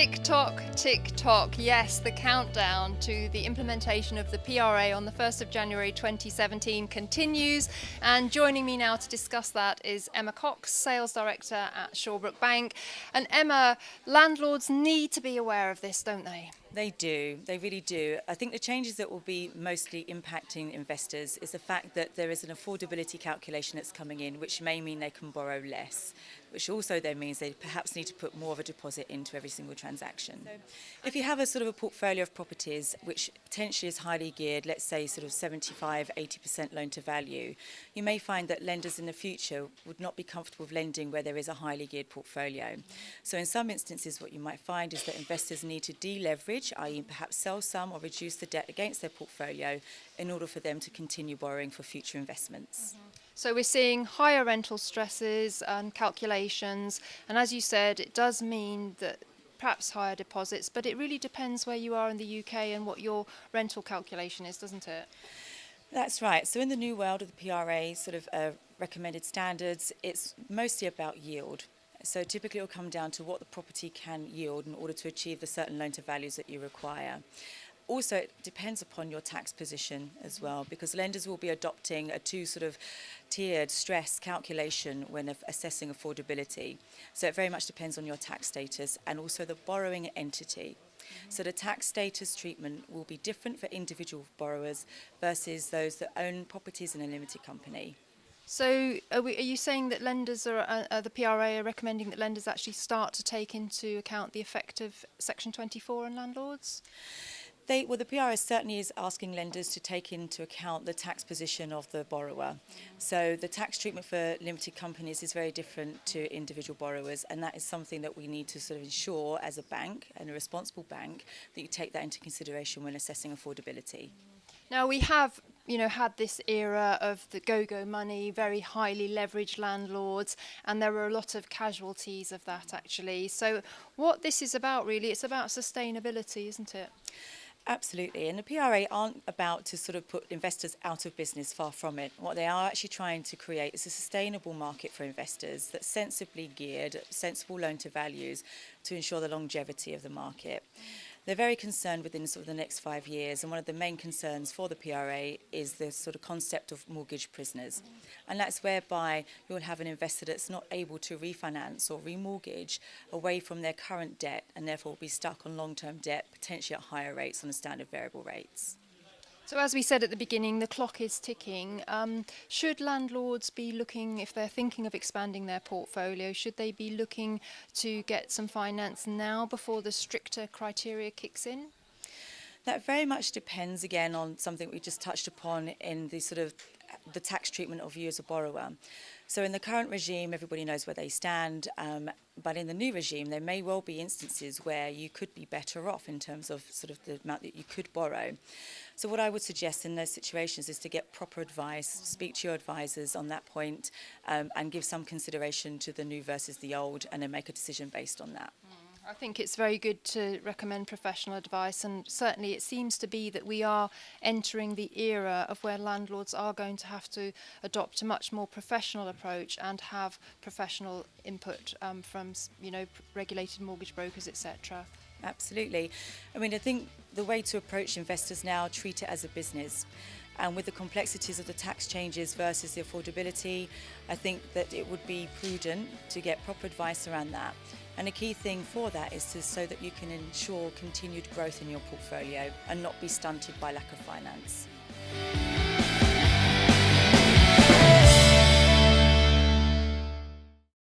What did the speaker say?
Tick tock, tick tock. Yes, the countdown to the implementation of the PRA on the 1st of January 2017 continues. And joining me now to discuss that is Emma Cox, Sales Director at Shawbrook Bank. And Emma, landlords need to be aware of this, don't they? They do, they really do. I think the changes that will be mostly impacting investors is the fact that there is an affordability calculation that's coming in, which may mean they can borrow less, which also then means they perhaps need to put more of a deposit into every single transaction. So if you have a sort of a portfolio of properties which potentially is highly geared, let's say sort of 75–80% loan to value, you may find that lenders in the future would not be comfortable with lending where there is a highly geared portfolio. So in some instances what you might find is that investors need to deleverage, i.e. perhaps sell some or reduce the debt against their portfolio in order for them to continue borrowing for future investments. So we're seeing higher rental stresses and calculations, and as you said, it does mean that perhaps higher deposits, but it really depends where you are in the UK and what your rental calculation is, doesn't it? That's right. So in the new world of the PRA sort of recommended standards, it's mostly about yield. So typically it will come down to what the property can yield in order to achieve the certain loan to values that you require. Also, it depends upon your tax position as well, because lenders will be adopting a two sort of tiered stress calculation when assessing affordability. So it very much depends on your tax status and also the borrowing entity. So the tax status treatment will be different for individual borrowers versus those that own properties in a limited company. So are you saying that lenders the PRA are recommending that lenders actually start to take into account the effect of Section 24 on landlords? The PRA certainly is asking lenders to take into account the tax position of the borrower. So the tax treatment for limited companies is very different to individual borrowers, and that is something that we need to sort of ensure as a bank and a responsible bank that you take that into consideration when assessing affordability. Now we have, had this era of the go-go money, very highly leveraged landlords, and there were a lot of casualties of that actually. So what this is about really, it's about sustainability, isn't it? Absolutely, and the PRA aren't about to sort of put investors out of business, far from it. What they are actually trying to create is a sustainable market for investors that's sensibly geared, sensible loan to values to ensure the longevity of the market. They're very concerned within sort of the next 5 years, and one of the main concerns for the PRA is the sort of concept of mortgage prisoners. And that's whereby you'll have an investor that's not able to refinance or remortgage away from their current debt and therefore will be stuck on long-term debt, potentially at higher rates on the standard variable rates. So as we said at the beginning, the clock is ticking. Should landlords be looking, if they're thinking of expanding their portfolio, should they be looking to get some finance now before the stricter criteria kicks in? That very much depends again on something we just touched upon in the sort of the tax treatment of you as a borrower. So in the current regime, everybody knows where they stand, but in the new regime, there may well be instances where you could be better off in terms of sort of the amount that you could borrow. So what I would suggest in those situations is to get proper advice, speak to your advisors on that point, and give some consideration to the new versus the old, and then make a decision based on that. I think it's very good to recommend professional advice, and certainly it seems to be that we are entering the era of where landlords are going to have to adopt a much more professional approach and have professional input from regulated mortgage brokers, etc. Absolutely. I mean, I think the way to approach investors now, treat it as a business. And with the complexities of the tax changes versus the affordability, I think that it would be prudent to get proper advice around that. And a key thing for that is so that you can ensure continued growth in your portfolio and not be stunted by lack of finance.